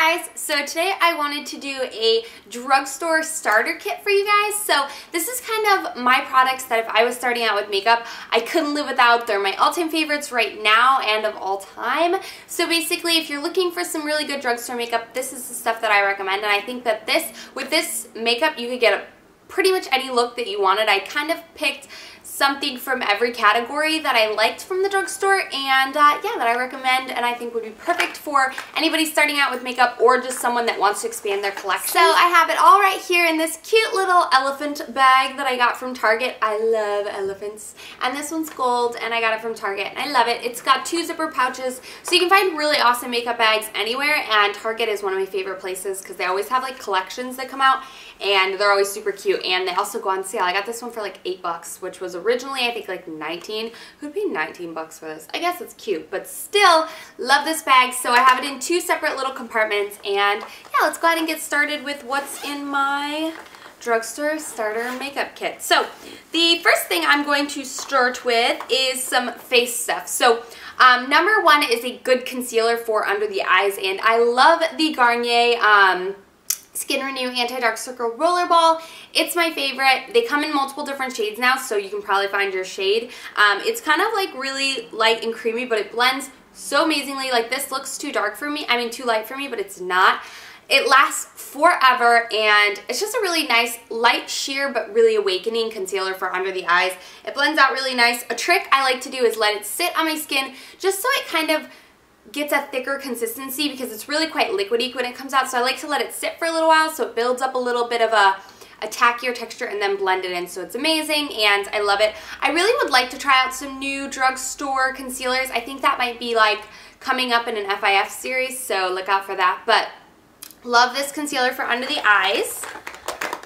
guys, so today I wanted to do a drugstore starter kit for you guys. So this is kind of my products that if I was starting out with makeup, I couldn't live without. They're my all-time favorites right now and of all time. So basically, if you're looking for some really good drugstore makeup, this is the stuff that I recommend. And I think that with this makeup, you could get pretty much any look that you wanted. I kind of picked something from every category that I liked from the drugstore and yeah, that I recommend and I think would be perfect for anybody starting out with makeup or just someone that wants to expand their collection. So I have it all right here in this cute little elephant bag that I got from Target. I love elephants. And this one's gold and I got it from Target and I love it. It's got 2 zipper pouches, so you can find really awesome makeup bags anywhere, and Target is one of my favorite places because they always have like collections that come out and they're always super cute, and they also go on sale. I got this one for like $8, which was originally I think like 19. Who'd pay 19 bucks for this? I guess it's cute, but still love this bag. So I have it in 2 separate little compartments, and yeah, let's go ahead and get started with what's in my drugstore starter makeup kit. So the first thing I'm going to start with is some face stuff. So number 1 is a good concealer for under the eyes, and I love the Garnier Skin Renew Anti-Dark Circle Rollerball. It's my favorite. They come in multiple different shades now, so you can probably find your shade. It's kind of like really light and creamy, but it blends so amazingly. Like, this looks too dark for me. I mean, too light for me, but it's not. It lasts forever, and it's just a really nice light sheer but really awakening concealer for under the eyes. It blends out really nice. A trick I like to do is let it sit on my skin just so it kind of gets a thicker consistency, because it's really quite liquidy when it comes out. So I like to let it sit for a little while so it builds up a little bit of a tackier texture and then blend it in. So it's amazing and I love it. I really would like to try out some new drugstore concealers. I think that might be like coming up in an FIF series, so look out for that. But love this concealer for under the eyes.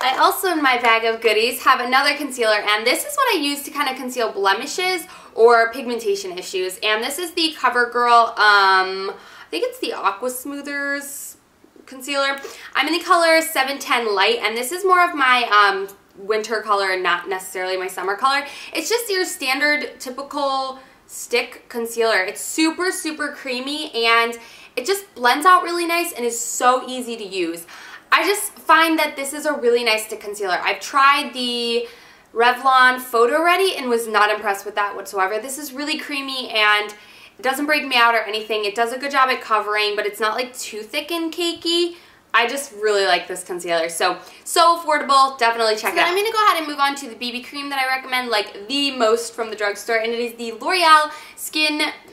I also, in my bag of goodies, have another concealer, and this is what I use to kind of conceal blemishes or pigmentation issues. And this is the Covergirl, I think it's the Aqua Smoothers concealer. I'm in the color 710 Light, and this is more of my winter color and not necessarily my summer color. It's just your standard, typical stick concealer. It's super, super creamy, and it just blends out really nice and is so easy to use. I just find that this is a really nice stick concealer. I've tried the Revlon Photo Ready and was not impressed with that whatsoever. This is really creamy and it doesn't break me out or anything. It does a good job at covering, but it's not like too thick and cakey. I just really like this concealer. So affordable. Definitely check it out. I'm going to go ahead and move on to the BB cream that I recommend like the most from the drugstore, and it is the L'Oreal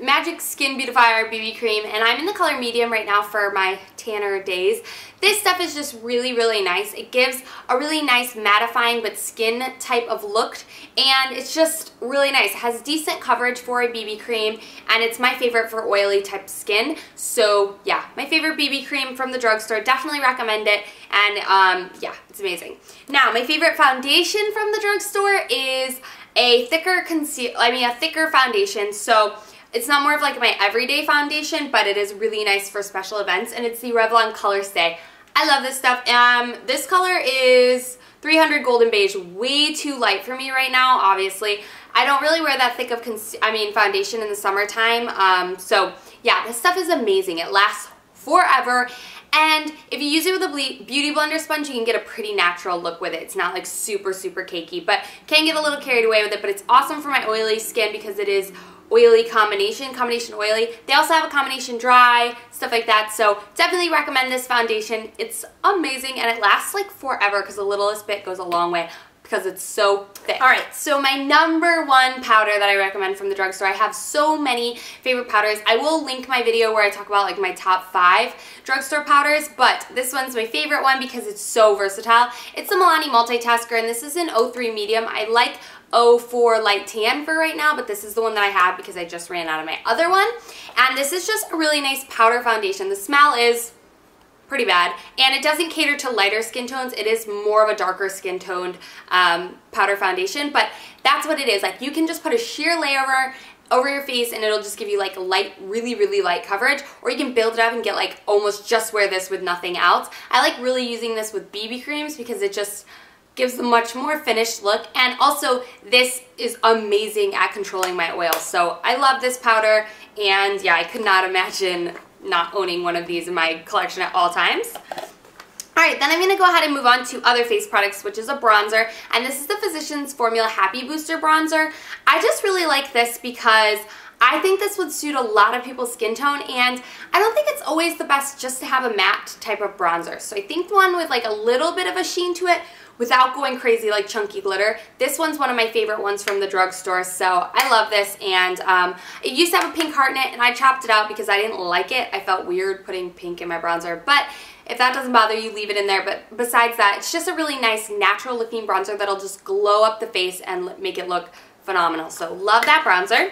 Magic Skin Beautifier BB cream, and I'm in the color medium right now for my tanner days. This stuff is just really, really nice. It gives a really nice mattifying but skin type of look, and it's just really nice. It has decent coverage for a BB cream, and it's my favorite for oily type skin. So yeah, my favorite BB cream from the drugstore. Definitely recommend it, and yeah, it's amazing. Now, my favorite foundation from the drugstore is a thicker foundation. So it's not more of like my everyday foundation, but it is really nice for special events, and it's the Revlon Colorstay. I love this stuff. This color is 300 Golden Beige, way too light for me right now, obviously. I don't really wear that thick of foundation in the summertime, so yeah, this stuff is amazing. It lasts forever, and if you use it with a beauty blender sponge, you can get a pretty natural look with it. It's not like super, super cakey, but can get a little carried away with it, but it's awesome for my oily skin because it is oily combination oily. They also have a combination dry, stuff like that, so definitely recommend this foundation. It's amazing, and it lasts like forever because the littlest bit goes a long way because it's so thick. Alright, so my number 1 powder that I recommend from the drugstore. I have so many favorite powders. I will link my video where I talk about like my top 5 drugstore powders, but this one's my favorite one because it's so versatile. It's the Milani Multitasker, and this is an 03 medium. I like 04 light tan for right now, but this is the one that I have because I just ran out of my other one. And this is just a really nice powder foundation. The smell is pretty bad, and it doesn't cater to lighter skin tones. It is more of a darker skin toned powder foundation, but that's what it is. Like, you can just put a sheer layer over your face and it'll just give you like light, really, really light coverage, or you can build it up and get like almost just wear this with nothing else. I like really using this with BB creams because it just gives a much more finished look, and also this is amazing at controlling my oil. So I love this powder, and yeah, I could not imagine not owning one of these in my collection at all times. Alright, then I'm going to go ahead and move on to other face products, which is a bronzer, and this is the Physicians Formula Happy Booster Bronzer. I just really like this because I think this would suit a lot of people's skin tone, and I don't think it's always the best just to have a matte type of bronzer. So I think one with like a little bit of a sheen to it without going crazy like chunky glitter. This one's one of my favorite ones from the drugstore, so I love this. And it used to have a pink heart in it, and I chopped it out because I didn't like it. I felt weird putting pink in my bronzer, but if that doesn't bother you, leave it in there. But besides that, it's just a really nice natural looking bronzer that'll just glow up the face and make it look phenomenal. So love that bronzer.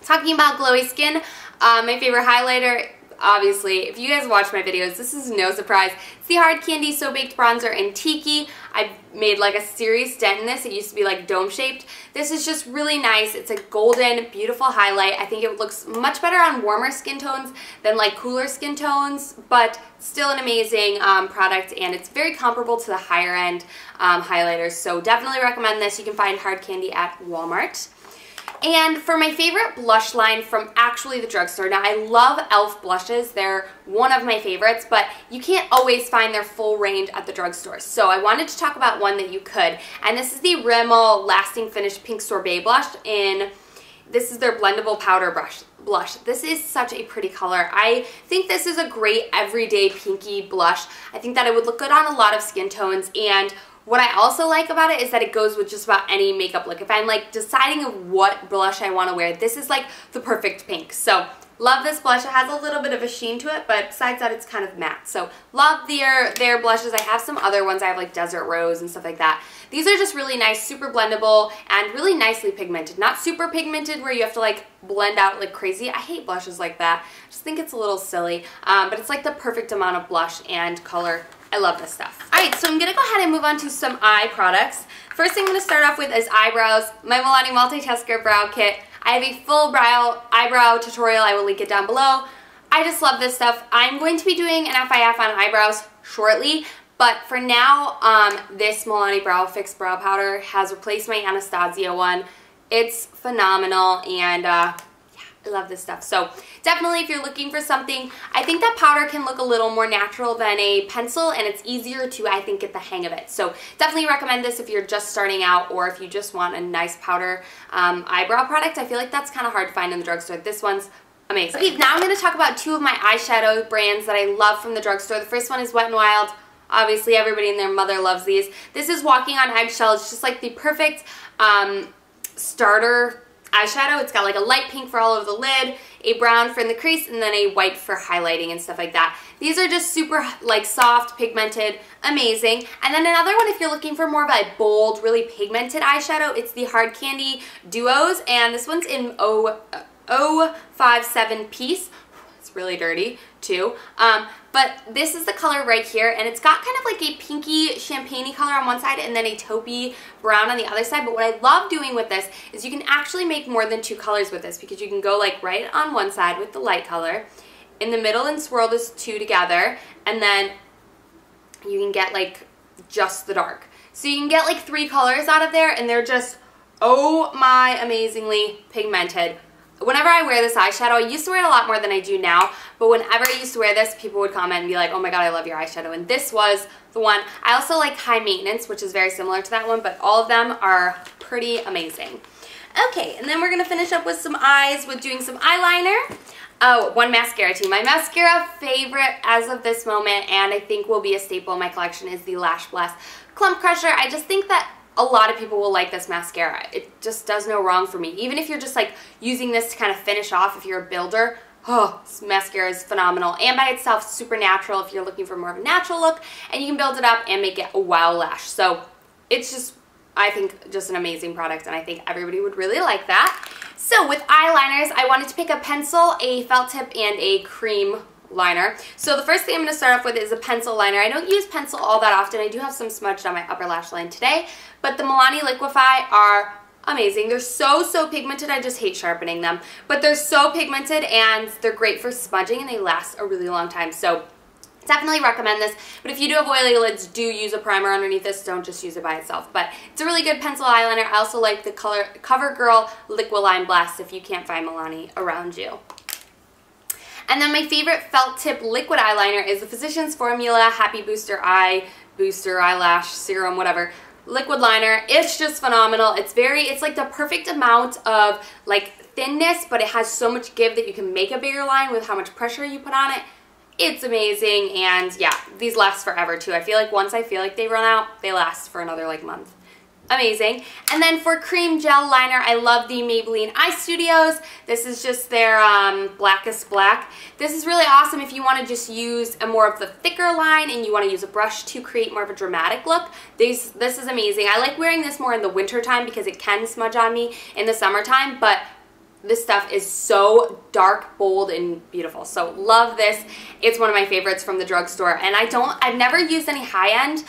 Talking about glowy skin, my favorite highlighter, obviously, if you guys watch my videos, this is no surprise. It's the Hard Candy So Baked Bronzer in Tiki. I've made like a serious dent in this. It used to be like dome shaped. This is just really nice. It's a golden, beautiful highlight. I think it looks much better on warmer skin tones than like cooler skin tones, but still an amazing product, and it's very comparable to the higher end highlighters. So definitely recommend this. You can find Hard Candy at Walmart. And for my favorite blush line from actually the drugstore, now I love e.l.f. blushes, they're one of my favorites, but you can't always find their full range at the drugstore. So I wanted to talk about one that you could, and this is the Rimmel Lasting Finish Pink Sorbet Blush this is their blendable powder blush. This is such a pretty color. I think this is a great everyday pinky blush. I think that it would look good on a lot of skin tones, and what I also like about it is that it goes with just about any makeup look. If I'm like deciding of what blush I want to wear, this is like the perfect pink. So love this blush. It has a little bit of a sheen to it, but besides that, it's kind of matte. So love their blushes. I have some other ones. I have like Desert Rose and stuff like that. These are just really nice, super blendable, and really nicely pigmented. Not super pigmented where you have to like blend out like crazy. I hate blushes like that. I just think it's a little silly, but it's like the perfect amount of blush and color. I love this stuff. Alright, so I'm going to go ahead and move on to some eye products. First thing I'm going to start off with is eyebrows. My Milani Multitasker Brow Kit. I have a full eyebrow tutorial. I will link it down below. I just love this stuff. I'm going to be doing an FIF on eyebrows shortly, but for now, this Milani Browfix Brow Powder has replaced my Anastasia one. It's phenomenal, and yeah, I love this stuff. So definitely if you're looking for something, I think that powder can look a little more natural than a pencil, and it's easier to, I think, get the hang of it. So definitely recommend this if you're just starting out, or if you just want a nice powder eyebrow product. I feel like that's kind of hard to find in the drugstore. This one's amazing. Okay, now I'm going to talk about two of my eyeshadow brands that I love from the drugstore. The first one is Wet n Wild. Obviously everybody and their mother loves these. This is Walking on Eggshells. It's just like the perfect starter eyeshadow. It's got like a light pink for all over the lid, a brown for in the crease, and then a white for highlighting and stuff like that. These are just super like soft, pigmented, amazing. And then another one, if you're looking for more of a bold, really pigmented eyeshadow, it's the Hard Candy Duos, and this one's in 057 piece. It's really dirty too. But this is the color right here, and it's got kind of like a pinky champagne-y color on one side and then a taupey brown on the other side. But what I love doing with this is you can actually make more than two colors with this, because you can go like right on one side with the light color, in the middle and swirl this two together, and then you can get like just the dark. So you can get like three colors out of there, and they're just, oh my, amazingly pigmented. Whenever I wear this eyeshadow, I used to wear it a lot more than I do now, but whenever I used to wear this, people would comment and be like, oh my god, I love your eyeshadow, and this was the one. I also like High Maintenance, which is very similar to that one, but all of them are pretty amazing. Okay, and then we're going to finish up with some eyes with doing some eyeliner. Oh, one mascara too. My mascara favorite as of this moment, and I think will be a staple in my collection, is the Lash Blast Clump Crusher. I just think that a lot of people will like this mascara. It just does no wrong for me. Even if you're just like using this to kind of finish off if you're a builder, oh, this mascara is phenomenal. And by itself, super natural if you're looking for more of a natural look, and you can build it up and make it a wow lash. So it's just, I think, just an amazing product, and I think everybody would really like that. So with eyeliners, I wanted to pick a pencil, a felt tip, and a cream liner. So the first thing I'm going to start off with is a pencil liner. I don't use pencil all that often. I do have some smudged on my upper lash line today, but the Milani Liquify are amazing. They're so pigmented, I just hate sharpening them, but they're so pigmented and they're great for smudging, and they last a really long time. So definitely recommend this, but if you do have oily lids, do use a primer underneath this. Don't just use it by itself, but it's a really good pencil eyeliner. I also like the Covergirl Liquify Blast if you can't find Milani around you. And then my favorite felt tip liquid eyeliner is the Physicians Formula Happy Booster Eyelash Serum, whatever. Liquid liner. It's just phenomenal. It's like the perfect amount of like thinness, but it has so much give that you can make a bigger line with how much pressure you put on it. It's amazing, and yeah, these last forever too. I feel like once I feel like they run out, they last for another like month. Amazing. And then for cream gel liner, I love the Maybelline Eye Studios. This is just their blackest black. This is really awesome if you want to just use a more of the thicker line and you want to use a brush to create more of a dramatic look. This is amazing. I like wearing this more in the winter time because it can smudge on me in the summertime, but this stuff is so dark, bold, and beautiful. So love this. It's one of my favorites from the drugstore. And I've never used any high-end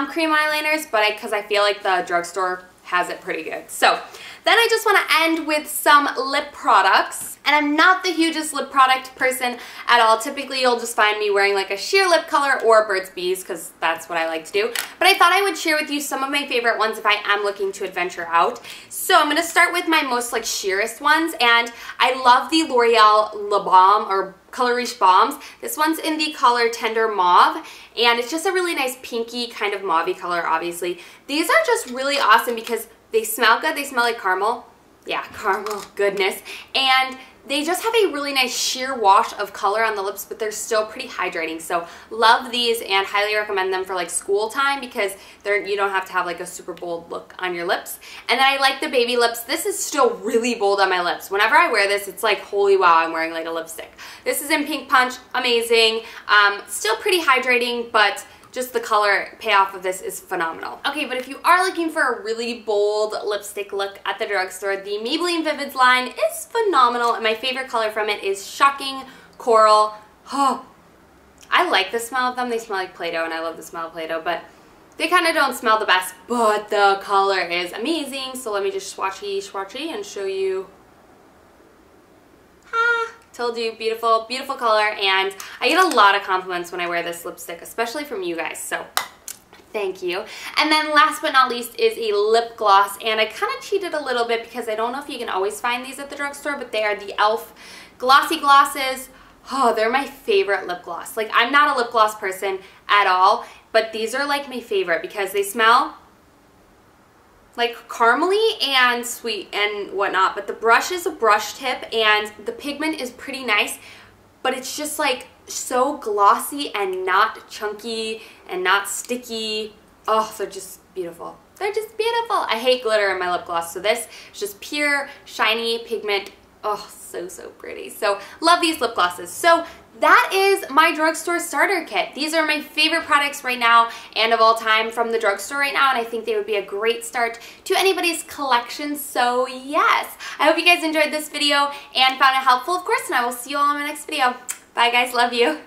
cream eyeliners, but because I feel like the drugstore has it pretty good. So then I just want to end with some lip products. And I'm not the hugest lip product person at all. Typically, you'll just find me wearing like a sheer lip color or Burt's Bees because that's what I like to do. But I thought I would share with you some of my favorite ones if I am looking to adventure out. So I'm going to start with my most like sheerest ones. And I love the L'Oreal Le Balm or Color Riche Balms. This one's in the color Tender Mauve, and it's just a really nice pinky kind of mauvey color, obviously. These are just really awesome because they smell good. They smell like caramel. Yeah, caramel goodness. And they just have a really nice sheer wash of color on the lips, but they're still pretty hydrating. So love these and highly recommend them for like school time because you don't have to have like a super bold look on your lips. And then I like the baby lips. This is still really bold on my lips. Whenever I wear this, it's like, holy wow, I'm wearing like a lipstick. This is in Pink Punch, amazing. Still pretty hydrating, but just the color payoff of this is phenomenal. Okay, but if you are looking for a really bold lipstick look at the drugstore, the Maybelline Vivids line is phenomenal, and my favorite color from it is Shocking Coral. Oh, I like the smell of them. They smell like Play-Doh, and I love the smell of Play-Doh, but they kind of don't smell the best, but the color is amazing. So let me just swatchy and show you. Told you, beautiful, beautiful color, and I get a lot of compliments when I wear this lipstick, especially from you guys, so thank you. And then last but not least is a lip gloss, and I kind of cheated a little bit because I don't know if you can always find these at the drugstore, but they are the e.l.f. Glossy Glosses. Oh, they're my favorite lip gloss. Like, I'm not a lip gloss person at all, but these are like my favorite because they smell like caramely and sweet and whatnot, but the brush is a brush tip and the pigment is pretty nice, but it's just like so glossy and not chunky and not sticky. Oh, they're just beautiful. They're just beautiful. I hate glitter in my lip gloss, so this is just pure shiny pigment. Oh, so pretty. So love these lip glosses. So that is my drugstore starter kit. These are my favorite products right now and of all time from the drugstore right now, and I think they would be a great start to anybody's collection. So yes, I hope you guys enjoyed this video and found it helpful, of course, and I will see you all in my next video. Bye guys, love you.